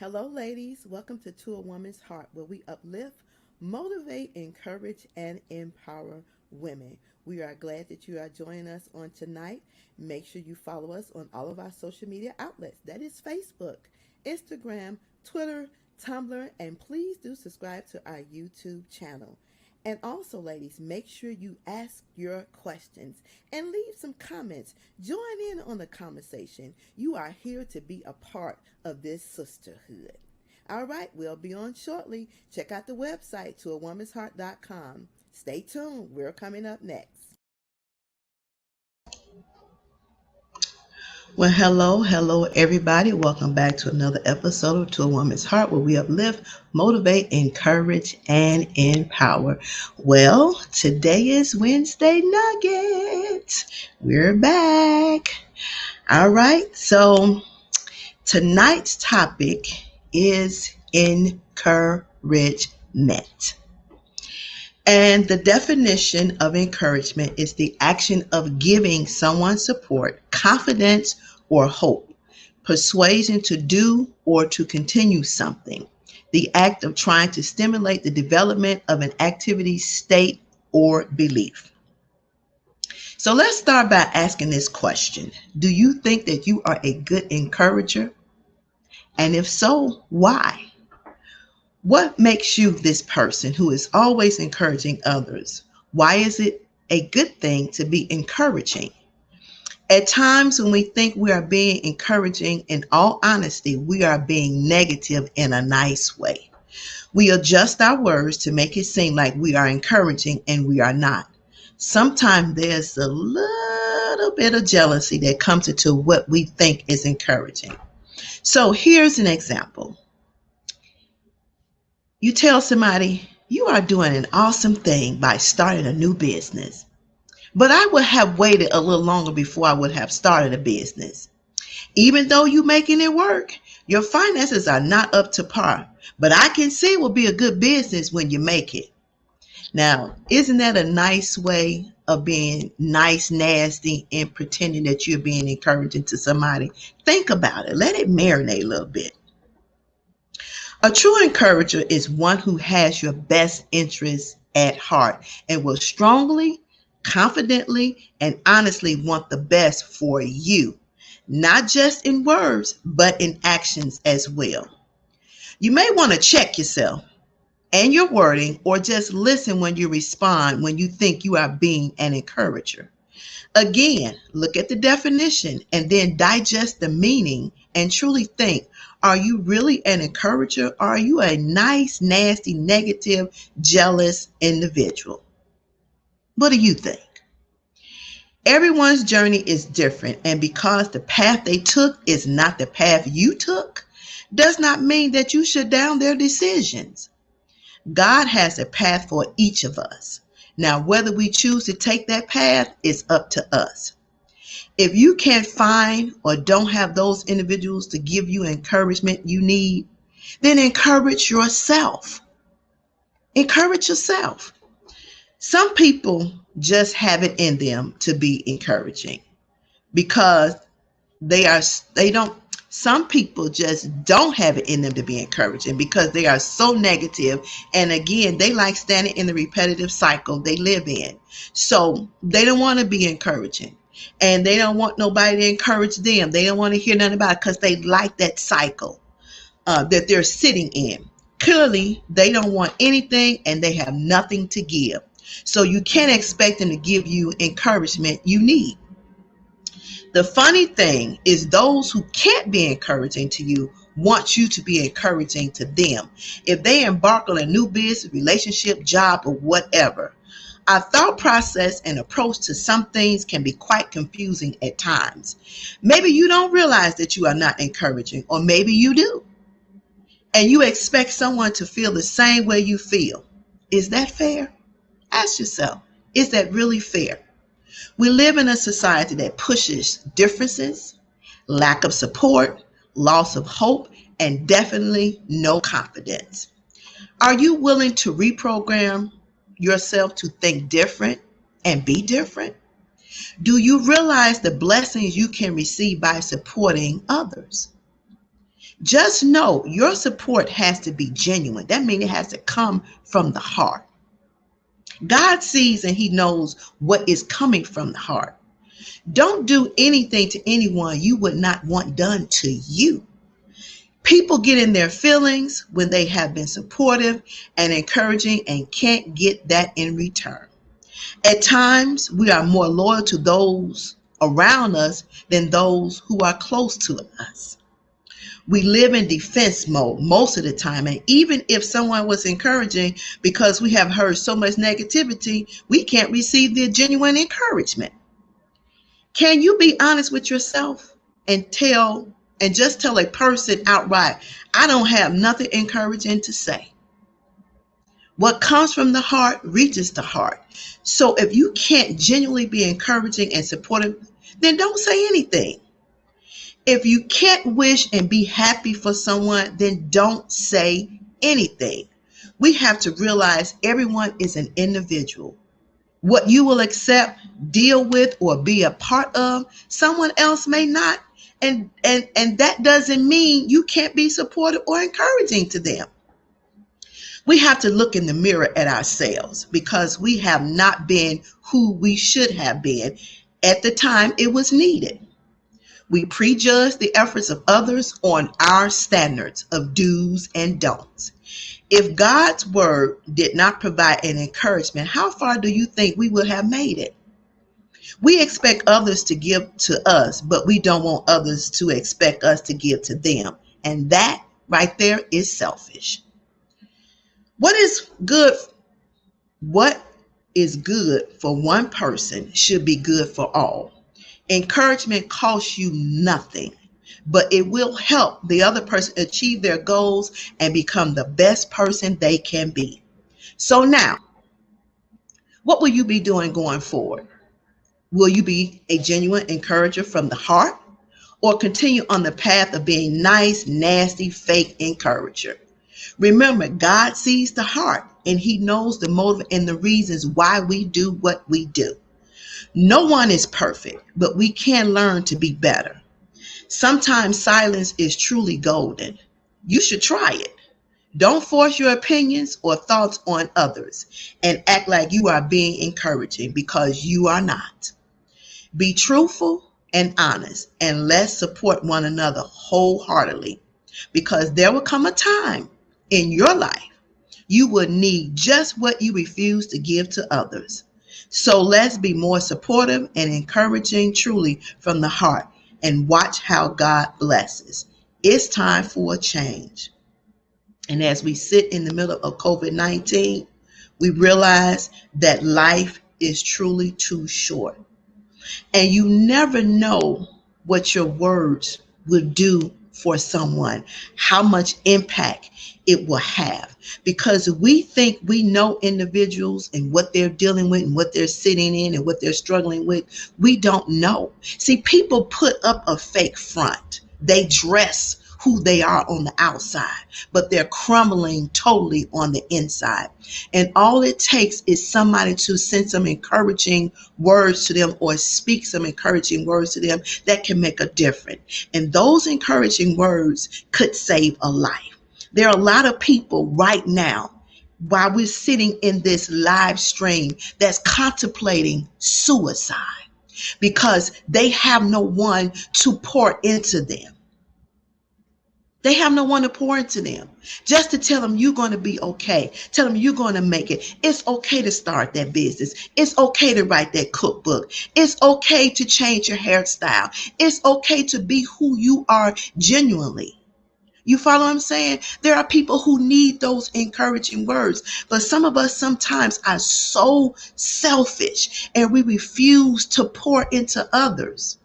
Hello, ladies. Welcome to A Woman's Heart, where we uplift, motivate, encourage, and empower women. We are glad that you are joining us on tonight. Make sure you follow us on all of our social media outlets. That is Facebook, Instagram, Twitter, Tumblr, and please do subscribe to our YouTube channel. And also, ladies, make sure you ask your questions and leave some comments. Join in on the conversation. You are here to be a part of this sisterhood. All right, we'll be on shortly. Check out the website toawomansheart.com. Stay tuned. We're coming up next. Well, hello, everybody. Welcome back to another episode of To a Woman's Heart, where we uplift, motivate, encourage, and empower. Well, today is Wednesday Nugget. We're back. All right, so tonight's topic is encouragement. And the definition of encouragement is the action of giving someone support, confidence, or hope, persuasion to do or to continue something, the act of trying to stimulate the development of an activity, state, or belief. So let's start by asking this question. Do you think that you are a good encourager? And if so, why? What makes you this person who is always encouraging others? Why is it a good thing to be encouraging? At times when we think we are being encouraging, in all honesty, we are being negative in a nice way. We adjust our words to make it seem like we are encouraging and we are not. Sometimes there's a little bit of jealousy that comes into what we think is encouraging. So here's an example. You tell somebody you are doing an awesome thing by starting a new business. But I would have waited a little longer before I would have started a business. Even though you're making it work, your finances are not up to par. But I can see it will be a good business when you make it. Now, isn't that a nice way of being nice, nasty, and pretending that you're being encouraging to somebody? Think about it. Let it marinate a little bit. A true encourager is one who has your best interests at heart and will strongly, confidently, and honestly want the best for you, not just in words, but in actions as well. You may want to check yourself and your wording, or just listen when you respond when you think you are being an encourager. Again, look at the definition and then digest the meaning and truly think, are you really an encourager, or are you a nice, nasty, negative, jealous individual? What do you think? Everyone's journey is different, and because the path they took is not the path you took, does not mean that you shut down their decisions. God has a path for each of us. Now, whether we choose to take that path is up to us. If you can't find or don't have those individuals to give you encouragement you need, then encourage yourself. Encourage yourself. Some people just have it in them to be encouraging because some people just don't have it in them to be encouraging because they are so negative. And again, they like standing in the repetitive cycle they live in. So they don't want to be encouraging. And they don't want nobody to encourage them. They don't want to hear nothing about it because they like that cycle that they're sitting in. Clearly, they don't want anything and they have nothing to give. So you can't expect them to give you encouragement you need. The funny thing is those who can't be encouraging to you want you to be encouraging to them. If they embark on a new business, relationship, job, or whatever, our thought process and approach to some things can be quite confusing at times. Maybe you don't realize that you are not encouraging, or maybe you do. And you expect someone to feel the same way you feel. Is that fair? Ask yourself, is that really fair? We live in a society that pushes differences, lack of support, loss of hope, and definitely no confidence. Are you willing to reprogram yourself to think different and be different? Do you realize the blessings you can receive by supporting others? Just know your support has to be genuine. That means it has to come from the heart. God sees and he knows what is coming from the heart. Don't do anything to anyone you would not want done to you. People get in their feelings when they have been supportive and encouraging and can't get that in return. At times, we are more loyal to those around us than those who are close to us. We live in defense mode most of the time. And even if someone was encouraging, because we have heard so much negativity, we can't receive the genuine encouragement. Can you be honest with yourself and just tell a person outright, I don't have nothing encouraging to say? What comes from the heart reaches the heart. So if you can't genuinely be encouraging and supportive, then don't say anything. If you can't wish and be happy for someone, then don't say anything. We have to realize everyone is an individual. What you will accept, deal with, or be a part of, someone else may not. And that doesn't mean you can't be supportive or encouraging to them. We have to look in the mirror at ourselves because we have not been who we should have been at the time it was needed. We prejudge the efforts of others on our standards of do's and don'ts. If God's word did not provide an encouragement, how far do you think we would have made it? We expect others to give to us, but we don't want others to expect us to give to them. And that right there is selfish. What is good for one person should be good for all. Encouragement costs you nothing, but it will help the other person achieve their goals and become the best person they can be. So now, what will you be doing going forward? Will you be a genuine encourager from the heart or continue on the path of being nice, nasty, fake encourager? Remember, God sees the heart and he knows the motive and the reasons why we do what we do. No one is perfect, but we can learn to be better. Sometimes silence is truly golden. You should try it. Don't force your opinions or thoughts on others and act like you are being encouraging because you are not. Be truthful and honest, and let's support one another wholeheartedly, because there will come a time in your life you will need just what you refuse to give to others. So let's be more supportive and encouraging truly from the heart and watch how God blesses. It's time for a change. And as we sit in the middle of COVID-19, we realize that life is truly too short. And you never know what your words will do for someone, how much impact it will have. Because we think we know individuals and what they're dealing with and what they're sitting in and what they're struggling with. We don't know. See, people put up a fake front. They dress who they are on the outside, but they're crumbling totally on the inside. And all it takes is somebody to send some encouraging words to them or speak some encouraging words to them that can make a difference. And those encouraging words could save a life. There are a lot of people right now, while we're sitting in this live stream, that's contemplating suicide because they have no one to pour into them. They have no one to pour into them. Just to tell them you're going to be okay. Tell them you're going to make it. It's okay to start that business. It's okay to write that cookbook. It's okay to change your hairstyle. It's okay to be who you are genuinely. You follow what I'm saying? There are people who need those encouraging words. But some of us sometimes are so selfish and we refuse to pour into others.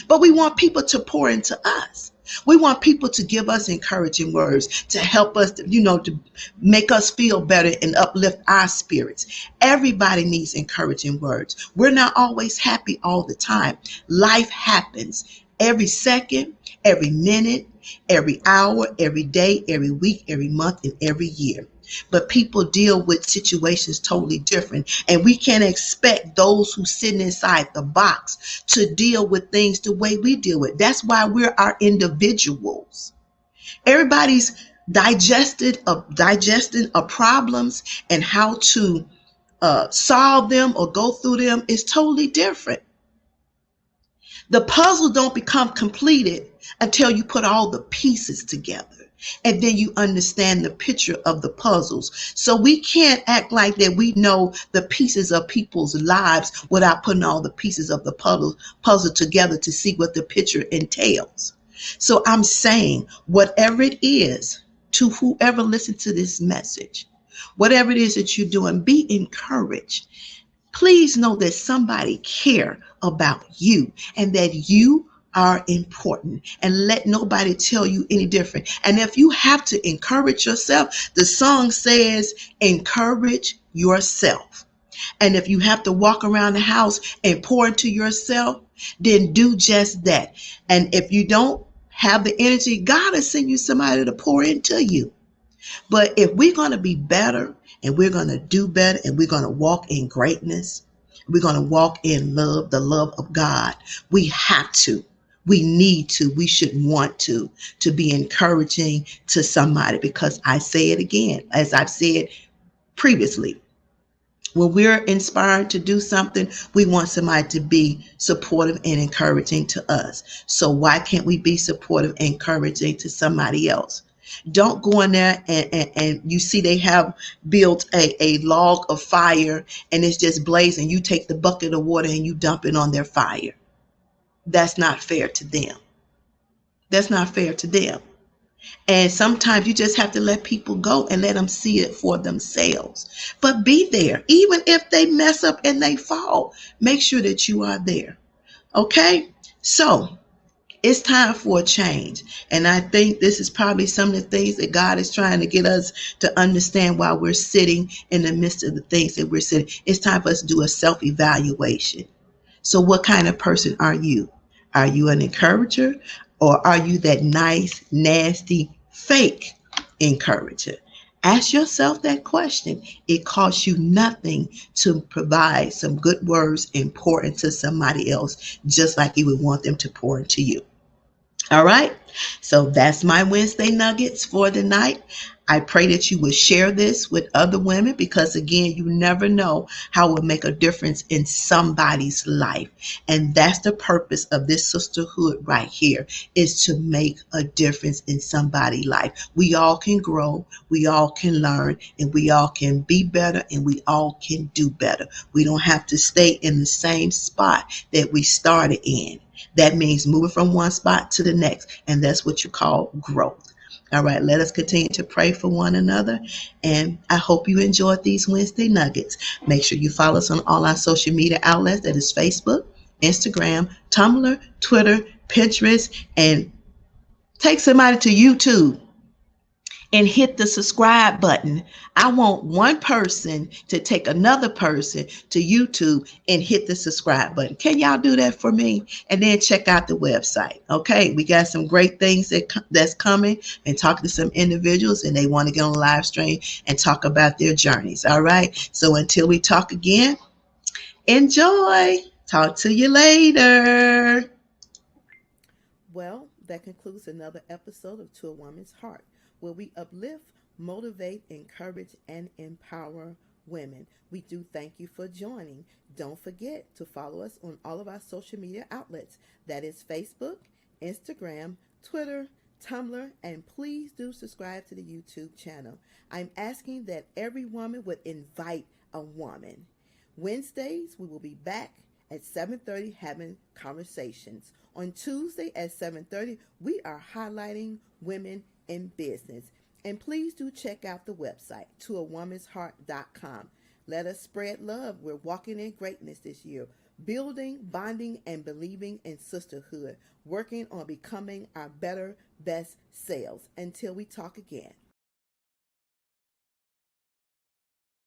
But we want people to pour into us. We want people to give us encouraging words to help us, to make us feel better and uplift our spirits. Everybody needs encouraging words. We're not always happy all the time. Life happens every second, every minute, every hour, every day, every week, every month, and every year. But people deal with situations totally different. And we can't expect those who sit inside the box to deal with things the way we deal with. That's why we're our individuals. Everybody's digesting of problems and how to solve them or go through them is totally different. The puzzle don't become completed until you put all the pieces together. And then you understand the picture of the puzzles. So we can't act like that we know the pieces of people's lives without putting all the pieces of the puzzle together to see what the picture entails. So I'm saying, whatever it is, to whoever listens to this message, whatever it is that you're doing, be encouraged. Please know that somebody care about you and that you are important, and let nobody tell you any different. And if you have to encourage yourself, the song says, encourage yourself. And if you have to walk around the house and pour into yourself, then do just that. And if you don't have the energy, God will send you somebody to pour into you. But if we're going to be better and we're going to do better and we're going to walk in greatness, we're going to walk in love, the love of God, we have to. We need to, we should want to be encouraging to somebody, because I say it again, as I've said previously, when we're inspired to do something, we want somebody to be supportive and encouraging to us. So why can't we be supportive and encouraging to somebody else? Don't go in there and you see they have built a log of fire and it's just blazing. You take the bucket of water and you dump it on their fire. That's not fair to them. That's not fair to them. And sometimes you just have to let people go and let them see it for themselves. But be there. Even if they mess up and they fall, make sure that you are there. Okay? So it's time for a change. And I think this is probably some of the things that God is trying to get us to understand while we're sitting in the midst of the things that we're sitting. It's time for us to do a self-evaluation. So what kind of person are you? Are you an encourager, or are you that nice, nasty, fake encourager? Ask yourself that question. It costs you nothing to provide some good words and pour into somebody else, just like you would want them to pour into you. All right. So that's my Wednesday nuggets for the night. I pray that you would share this with other women, because again, you never know how it will make a difference in somebody's life. And that's the purpose of this sisterhood right here, is to make a difference in somebody's life. We all can grow, we all can learn, and we all can be better, and we all can do better. We don't have to stay in the same spot that we started in. That means moving from one spot to the next, and that's what you call growth. All right, let us continue to pray for one another, and I hope you enjoyed these Wednesday nuggets. Make sure you follow us on all our social media outlets. That is Facebook, Instagram, Tumblr, Twitter, Pinterest, and take somebody to YouTube and hit the subscribe button. I want one person to take another person to YouTube and hit the subscribe button. Can y'all do that for me? And then check out the website. Okay, we got some great things that's coming, and talking to some individuals, and they want to get on a live stream and talk about their journeys. All right, so until we talk again, enjoy. Talk to you later. Well, that concludes another episode of To a Woman's Heart, where we uplift, motivate, encourage, and empower women. We do thank you for joining. Don't forget to follow us on all of our social media outlets. That is Facebook, Instagram, Twitter, Tumblr, and please do subscribe to the YouTube channel. I'm asking that every woman would invite a woman. Wednesdays, we will be back at 7:30 having conversations. On Tuesday at 7:30, we are highlighting women in business. And please do check out the website, toawomansheart.com. Let us spread love. We're walking in greatness this year, building, bonding, and believing in sisterhood, working on becoming our better, best selves. Until we talk again.